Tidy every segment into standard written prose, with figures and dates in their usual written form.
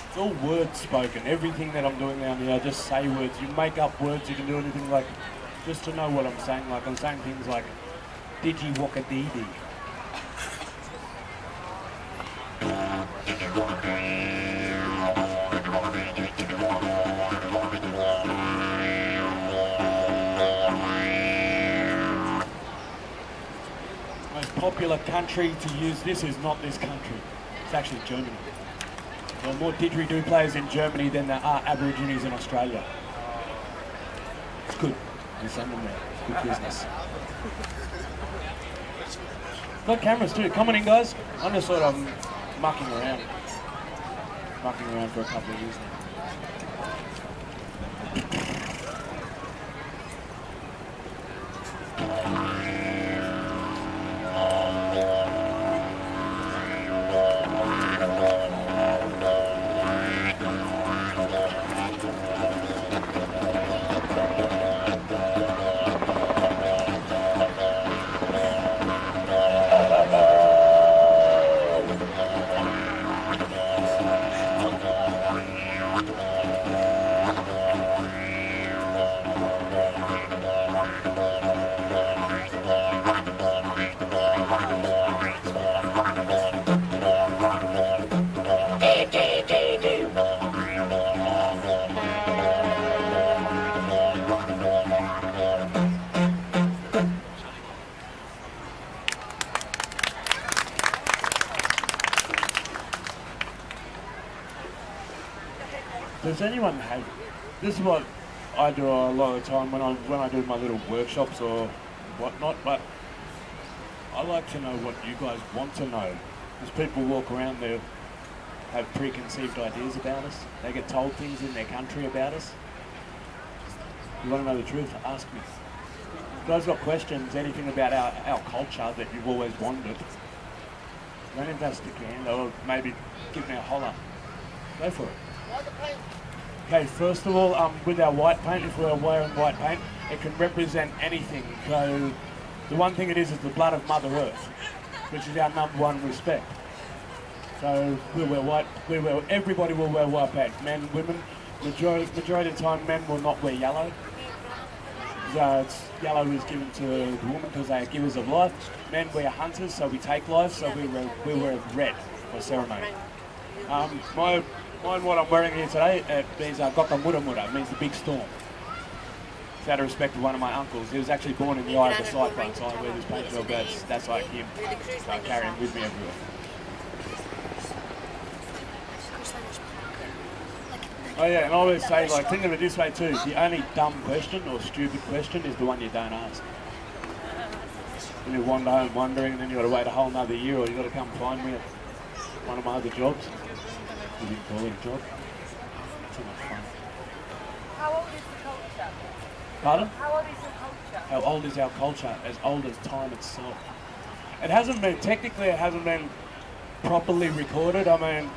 It's all words spoken. Everything that I'm doing down here, I just say words. You make up words, you can do anything like, just to know what I'm saying. Like I'm saying things like, Digi Waka Dee Dee. Most popular country to use this is not this country. It's actually Germany. There are more didgeridoo players in Germany than there are Aborigines in Australia. It's good. There's something there. It's good business. Got cameras too. Come on in, guys. I'm just sort of mucking around. Mucking around for a couple of years now. Does anyone have, this is what I do a lot of the time when I do my little workshops or whatnot, but I like to know what you guys want to know. Because people walk around, they have preconceived ideas about us. They get told things in their country about us. You want to know the truth? Ask me. If you guys got questions, anything about our culture that you've always wondered, don't investigate or maybe give me a holler. Go for it. Okay, first of all, with our white paint, if we're wearing white paint, it can represent anything. So the one thing it is the blood of Mother Earth, which is our #1 respect. So we'll wear white, everybody will wear white paint. Men, women, majority of the time men will not wear yellow. Yellow is given to the woman because they are givers of life. Men wear hunters, so we take life, so we wear red for ceremony. Mine, what I'm wearing here today, it means Goka Mura Mura, it means the big storm. It's out of respect to one of my uncles. He was actually born in the eye of the cyclone, so I wear this paint job that's like him. So I carry him with me everywhere. Oh yeah, and I always say, like, think of it this way too, the only dumb question or stupid question is the one you don't ask. When you wander home wondering, and then you've got to wait a whole another year, or you've got to come find me at one of my other jobs. You didn't call it a job. Too much fun. How old is the culture? Pardon? How old is the culture? How old is our culture? As old as time itself. It hasn't been, technically it hasn't been properly recorded. I mean,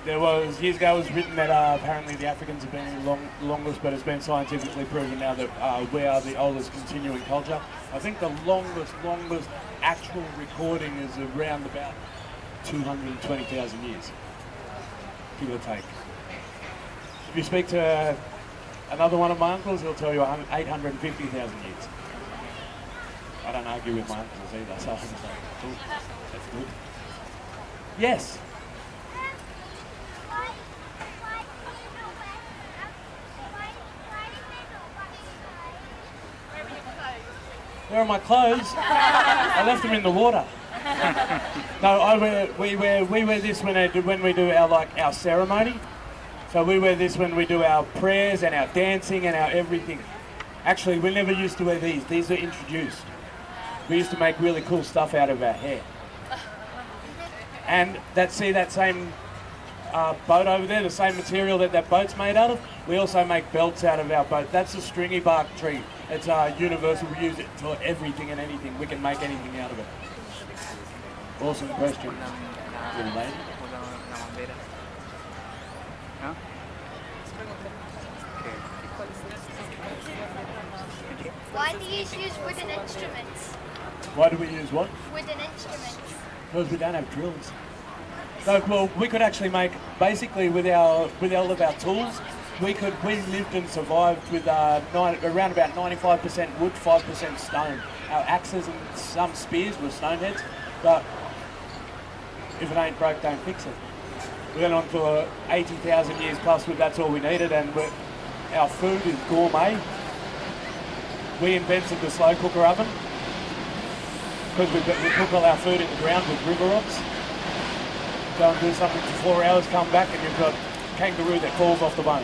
there was, years ago it was written that apparently the Africans have been the longest, but it's been scientifically proven now that we are the oldest continuing culture. I think the longest actual recording is around about 220,000 years. Give or take. If you speak to another one of my uncles, he'll tell you 850,000 years. I don't argue with my uncles either, so I'm just like, cool, that's good. Yes? Where are my clothes? I left them in the water. No, we wear this when we do our ceremony. So we wear this when we do our prayers and our dancing and our everything. Actually, we never used to wear these. These are introduced. We used to make really cool stuff out of our hair. And see that same boat over there, the same material that boat's made out of? We also make belts out of our boat. That's a stringy bark tree. It's universal. We use it for everything and anything. We can make anything out of it. Awesome question. Little lady. Huh? Why do you use wooden instruments? Why do we use what? Wooden instruments. Because we don't have drills. So, well, we could actually make, basically with all of our tools, we lived and survived with around about 95% wood, 5% stone. Our axes and some spears were stone heads, but if it ain't broke, don't fix it. We went on for 80,000 years plus with that's all we needed, and our food is gourmet. We invented the slow cooker oven because we cook all our food in the ground with river rocks. Go and do something for 4 hours, come back, and you've got kangaroo that falls off the bone.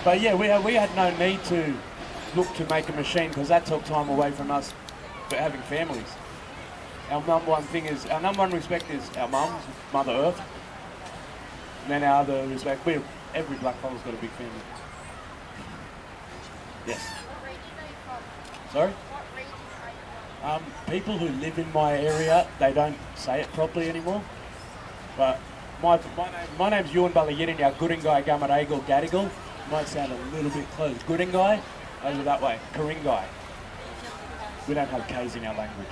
But yeah, we had no need to look to make a machine because that took time away from us for having families. Our number one respect is our mums, Mother Earth. And then our other respect, every blackfella's got a big family. Yes. What region are you from? Sorry? What region are you from? People who live in my area, they don't say it properly anymore. But my name's Ewan Balayirinya, Guringai Gamaragal Gadigal. Might sound a little bit close. Guringai, over that way. Karingai. We don't have K's in our language.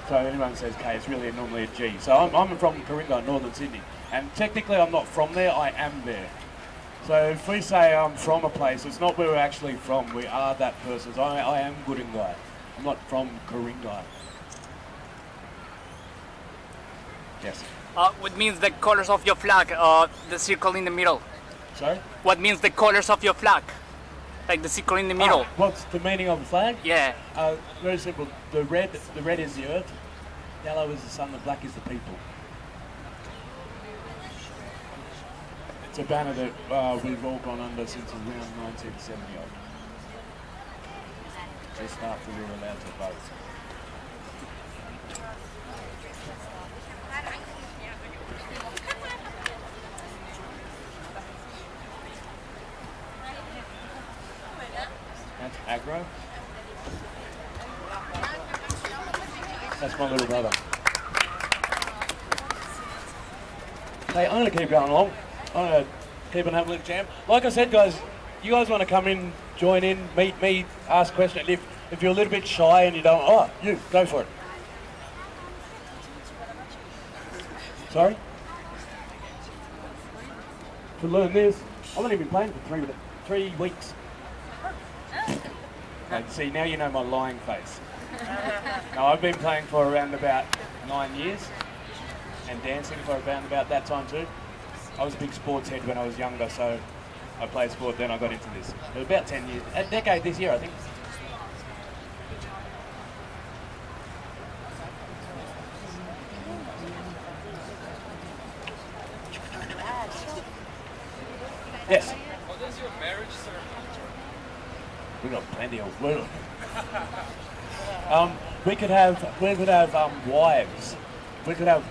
So anyone says K, it's really normally a G. So I'm from Karingai, Northern Sydney. And technically I'm not from there, I am there. So if we say I'm from a place, it's not where we're actually from, we are that person. So I am Guringai. I'm not from Karingai. Yes. What means the colors of your flag? The circle in the middle. Sorry? What means the colors of your flag? Like the circle in the middle. Oh, what's the meaning of the flag? Yeah. Very simple. The red is the earth, yellow is the sun, the black is the people. It's a banner that we've all gone under since around 1970 odd. Just after we were allowed to vote. That's aggro. That's my little brother. Hey, I'm going to keep going along. I'm going to keep on having a little jam. Like I said, guys, you guys want to come in, join in, meet me, ask questions. If you're a little bit shy and you don't, you, go for it. Sorry? To learn this, I've only been playing for 3 weeks. And see, now you know my lying face. No, I've been playing for around about 9 years and dancing for around about that time too. I was a big sports head when I was younger, so I played sport, then I got into this. It was about 10 years, a decade this year, I think. Yes. What is your marriage ceremony? We got plenty of work. We could have wives. We could have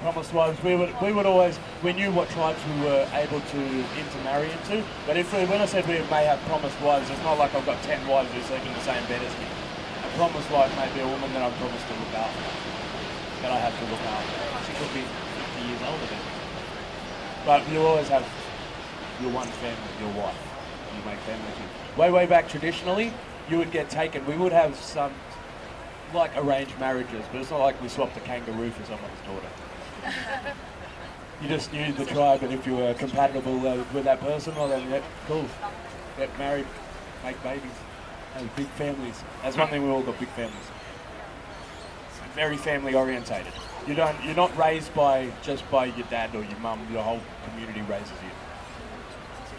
promised wives. We would always, we knew what tribes we were able to intermarry into. But when I said we may have promised wives, it's not like I've got 10 wives who sleep in the same bed as me. A promised wife may be a woman that I'm promised to look after. That I have to look after. She could be 50 years older than me. But you always have your one family, your wife. You make families with. Way back traditionally, you would get taken. We would have some like arranged marriages, but it's not like we swapped a kangaroo for someone's daughter. You just knew the tribe, and if you were compatible with that person, well then, yeah, cool. Get married, make babies, have big families. That's one thing, we all got big families. Very family orientated. You're not raised just by your dad or your mum. Your whole community raises you.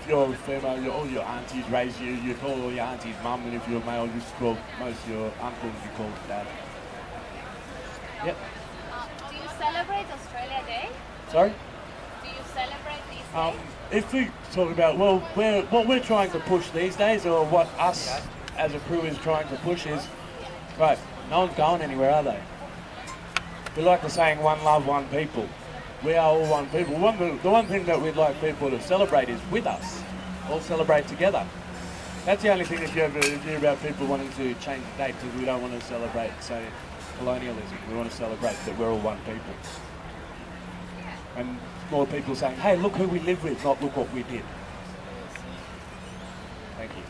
If you're female, all your aunties raise you. You call all your aunties mum, and if you're male, you call most of your uncles you call dad. Yep. Do you celebrate Australia Day? Sorry? Do you celebrate this day? if we talk about, well, what we're trying to push these days, or what us as a crew is trying to push is, right, no one's going anywhere, are they? We like the saying, one love, one people. We are all one people. The one thing that we'd like people to celebrate is with us. All celebrate together. That's the only thing if you ever hear about people wanting to change the date, because we don't want to celebrate, say, colonialism. We want to celebrate that we're all one people. And more people saying, hey, look who we live with, not look what we did. Thank you.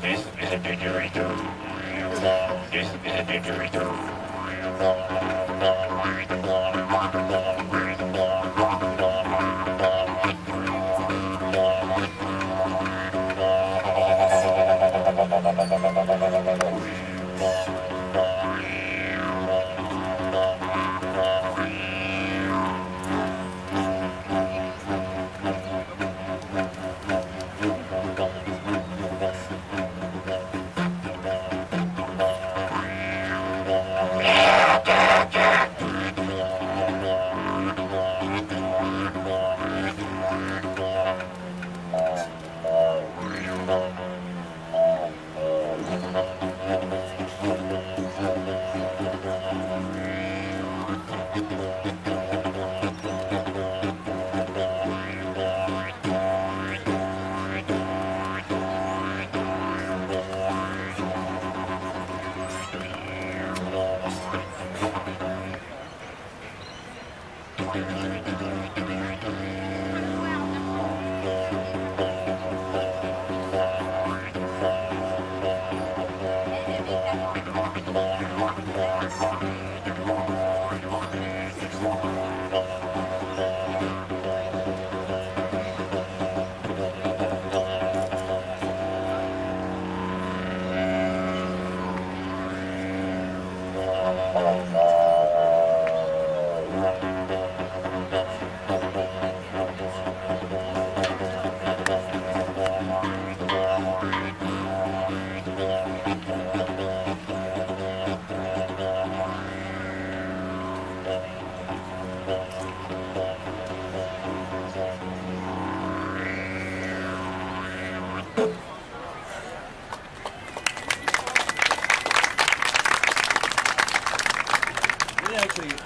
This is a didgeridoo. This is a didgeridoo.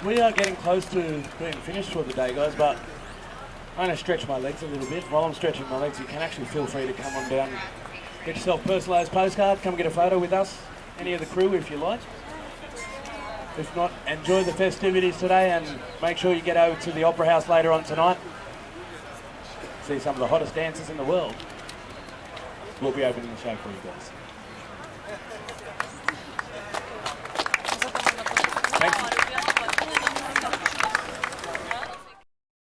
We are getting close to being finished for the day, guys, but I'm going to stretch my legs a little bit. While I'm stretching my legs, you can actually feel free to come on down, get yourself a personalised postcard, come get a photo with us, any of the crew if you like. If not, enjoy the festivities today and make sure you get over to the Opera House later on tonight. See some of the hottest dancers in the world. We'll be opening the show for you guys.